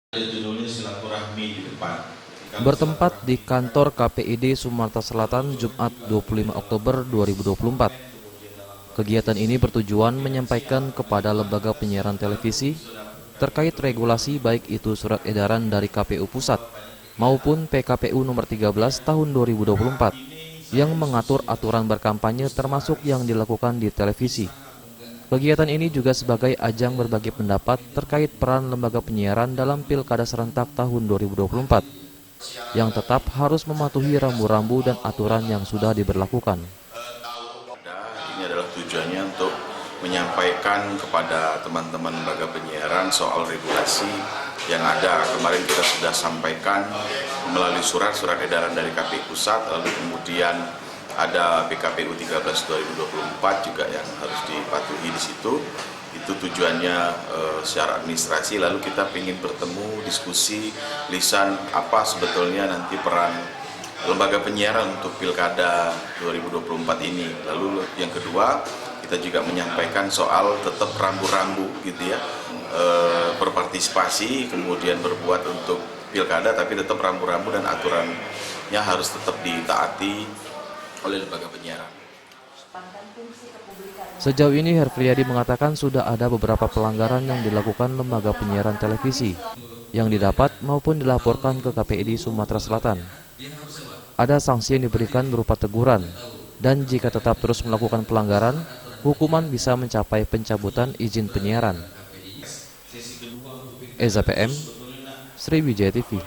Judulnya silaturahmi di depan. Bertempat di kantor KPID Sumatera Selatan Jumat 25 Oktober 2024. Kegiatan ini bertujuan menyampaikan kepada lembaga penyiaran televisi terkait regulasi baik itu surat edaran dari KPU Pusat maupun PKPU nomor 13 tahun 2024 yang mengatur aturan berkampanye termasuk yang dilakukan di televisi. Kegiatan ini juga sebagai ajang berbagi pendapat terkait peran lembaga penyiaran dalam Pilkada serentak tahun 2024 yang tetap harus mematuhi rambu-rambu dan aturan yang sudah diberlakukan. Ini adalah tujuannya untuk menyampaikan kepada teman-teman lembaga penyiaran soal regulasi yang ada. Kemarin kita sudah sampaikan melalui surat edaran dari KPU Pusat, lalu kemudian ada PKPU 13 2024 juga yang harus dipatuhi di situ. Itu tujuannya secara administrasi, lalu kita ingin bertemu, diskusi, lisan apa sebetulnya nanti peran lembaga penyiaran untuk Pilkada 2024 ini. Lalu yang kedua, kita juga menyampaikan soal tetap rambu-rambu gitu ya, berpartisipasi, kemudian berbuat untuk Pilkada, tapi tetap rambu-rambu dan aturannya harus tetap ditaati oleh lembaga penyiaran. Sejauh ini Herfriadi mengatakan sudah ada beberapa pelanggaran yang dilakukan lembaga penyiaran televisi yang didapat maupun dilaporkan ke KPID Sumatera Selatan. Ada sanksi yang diberikan berupa teguran, dan jika tetap terus melakukan pelanggaran, hukuman bisa mencapai pencabutan izin penyiaran. Eza PM, Sriwijaya TV.